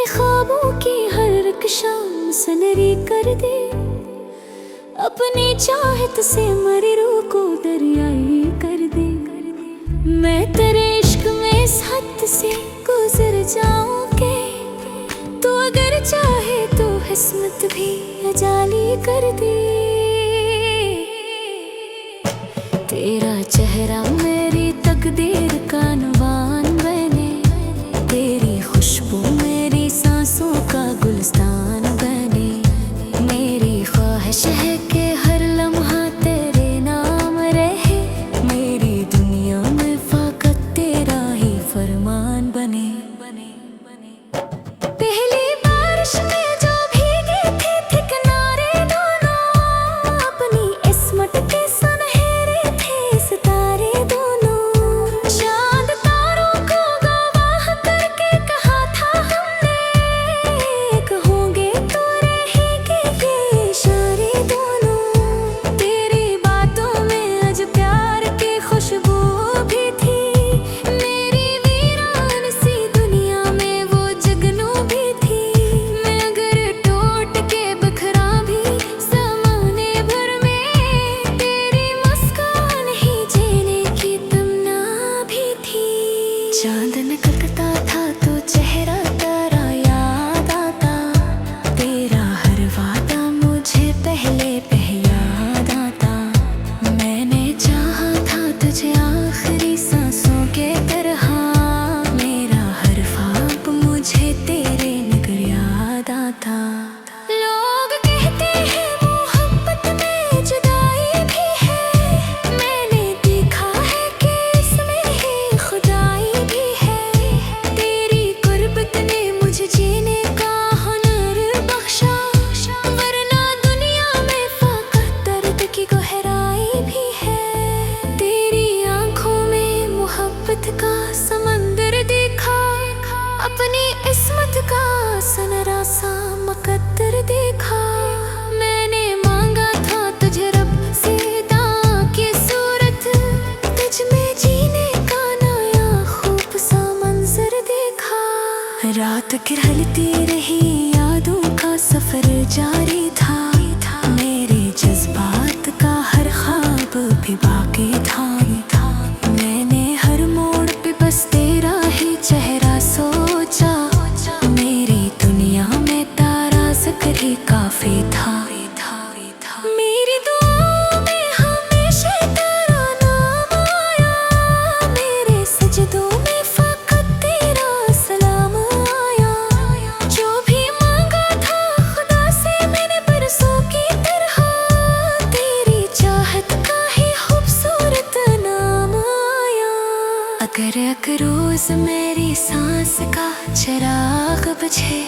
ख्वाबों की हर एक शाम सनरी कर दे, अपनी चाहत से मरी रूह को दरियाई कर दे। मैं तेरे इश्क में इस हद से गुजर जाऊंगी, तो अगर चाहे तो किस्मत भी अजाली कर दे। तेरा चेहरा मेरी तकदीर का नवान बने, तेरी खुशबू मेरी सांसों का गुलस्तान बने। मेरी ख्वाहिश है कि हर लम्हा तेरे नाम रहे, मेरी दुनिया में फकत तेरा ही फरमान बने। पहली बारिश में जो भीगे थे किनारे दोनों, अपनी इस्मत के सुनहरे थे सितारे दोनों। चांद तारों को गवाह करके कहा था हमने, एक होंगे तो रहेंगे ये इशारे दोनों। तेरी बातों में आज प्यार की खुशबू भी थी, मेरी वीरान सी दुनिया में वो जगनू भी थी। मैं अगर टूट के बिखरा भी ज़माने भर में, तेरी मुस्कान ही जीने की तमन्ना भी थी। चांद निकलता था तो चेहरा तेरा याद आता, तेरा हर वादा मुझे पहले याद आता। मैंने चाहा था तुझे आखिरी सांसों के तरह, मेरा हर ख्वाब मुझे तेरे निगर याद आता। लोग कहते हैं मोहब्बत में जुदाई भी है, मैंने देखा है कि इसमें ही खुदाई भी है। तेरी गुर्बत ने मुझे जीने का हुनर बख्शा, वरना दुनिया में फकत दर्द की गहराई भी है। तेरी आंखों में मोहब्बत का समंदर देखा, अपनी इस्मत का सनरा सा मुकद्दर देखा। मैंने मांगा था तुझे रब से दां की सूरत, तुझ में जीने का नया खूब सा मंजर देखा। रात गिरहलती रही यादों का सफर जारी था, मेरे जज्बात का हर ख्वाब भी बाकी था। मैंने हर मोड़ पे बस तेरा ही चेहरा सोचा, मेरी दुनिया में तारा ज़िक्र ही काफी था। मेरी दुआओं में हमेशा तेरा नाम आया, मेरे सजदों में फकत तेरा सलाम आया। जो भी मांगा था खुदा से मैंने बरसों की तरह, तेरी चाहत का ही खूबसूरत नाम आया। अगर एक रोज मेरी सांस का चिराग बुझे,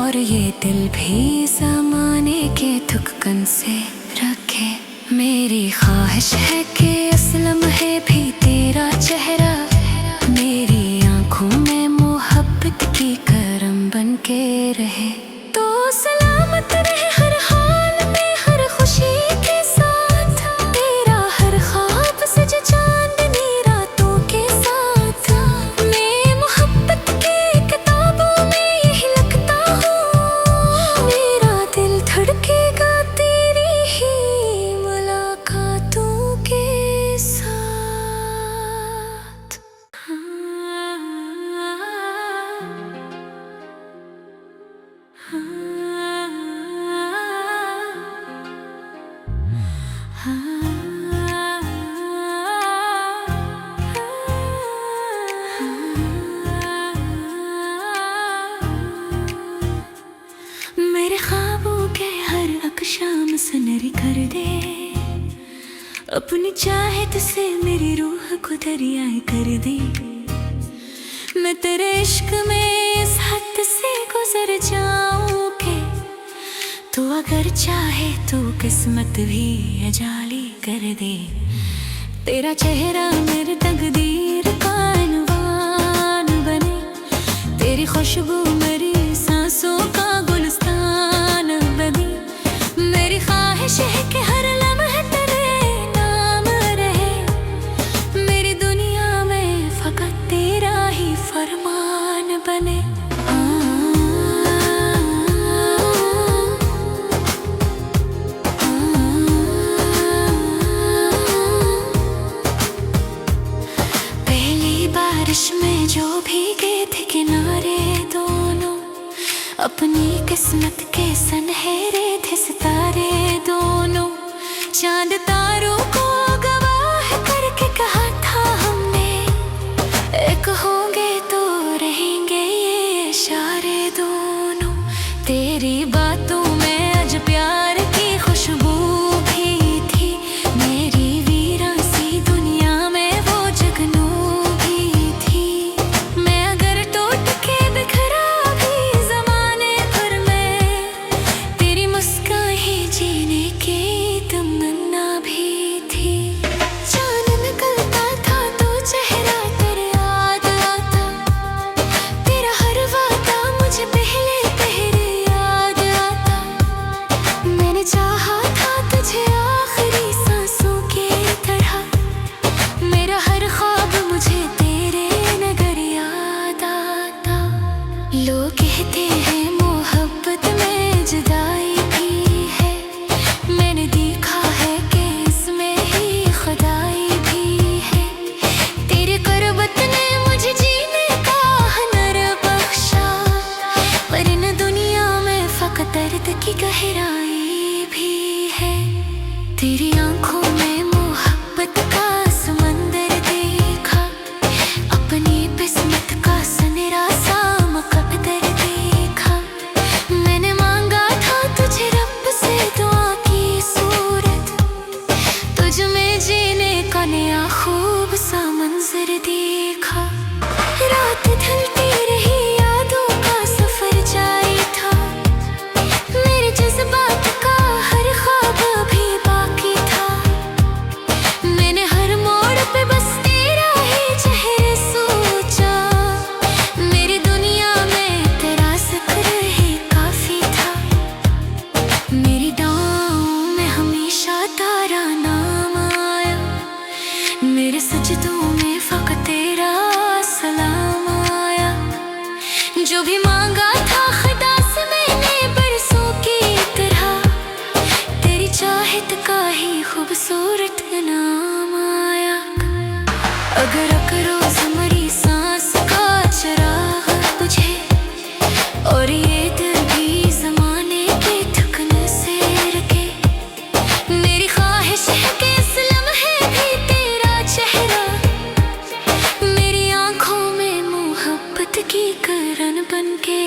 और ये दिल भी ज़माने के धुककन से रखे, मेरी ख्वाहिश है कि असलम है भी तेरा चेहरा, मेरी आंखों में मोहब्बत की करम बन के रहे। तो सलामत रहे हर हाल में हर खुशी के साथ, तेरा हर ख्वाब सज चांदनी रातों के साथ। मैं मोहब्बत की किताबों में यही लिखता हूँ, मेरा दिल धड़केगा तेरी ही मुलाकातों के साथ। मेरे ख्वाबों के हर एक शाम सनरी कर दे, अपनी चाहत से मेरी रूह को दरियाई कर दे। मैं तेरे इश्क में इस हद से गुजर जाऊंगी, तो अगर चाहे तो किस्मत भी अजाली कर दे। तेरा चेहरा मेरी तकदीर का अनवान बने, तेरी खुशबू मेरी सांसों का गुलस्तान बने। मेरी ख्वाहिश है कि हर लम्हा तेरे नाम रहे, मेरी दुनिया में फकत तेरा ही फरमान बने। अपनी किस्मत के सनहेरे थे सितारे दोनों, चांद तारों को गवाह करके कहा था हमने, एक होंगे तो रहेंगे ये इशारे दोनों। तेरी बातों में आज प्यार की खुशबू भी थी, मेरी वीरान सी दुनिया में वो जगनू भी थी। मैं अगर टूट के बिखरा भी ज़माने भर में, तेरी मुस्कान ही जीने की तमन्ना भी थी। चांद निकलता था तो चेहरा तेरे याद आता, तेरा हर वादा मुझे पहले पहले याद आता। मैंने चाहा था तुझे आखिरी सांसों की तरह, मेरा हर ख्वाब मुझे तेरे नगर याद आता। लोग कहते हैं मोहब्बत में जुदाई भी है, मैंने देखा है कि इसमें ही खुदाई भी है। तेरे कुर्बत ने मुझे जीने का हुनर बख्शा, पर इन दुनिया में फकत दर्द की गहराई भी है। तेरी आंखों में मोहब्बत का समंदर देखा, अपनी किस्मत का सनरा सा मुकद्दर देखा। मैंने मांगा था तुझे रब से दुआ की सूरत, तुझ में जीने का नया खूब सा मंजर देखा। रात ढलती रही यादों का सफर जारी था, मेरे जज्बात का हर ख्वाब अभी बाकी था। मैंने हर मोड़ पे बस तेरा ही चेहरा सोचा, मेरी दुनिया में तेरा जिक्र ही काफी था। मेरी दुआओं में हमेशा तेरा नाम आया, मेरे सजदों में फकत तेरा सलाम आया। जो भी मांगा था खुदा से मैंने बरसों की तरह, तेरी चाहत का ही खूबसूरत नाम आया। अगर रोज हमारी सांस का चिराग बुझे, और ये दिल भी ज़माने के ठिकाने से रखे, मेरी ख्वाहिश है कि इस लम्हे भी तेरा चेहरा मेरी आंखों में मोहब्बत की किरण बनके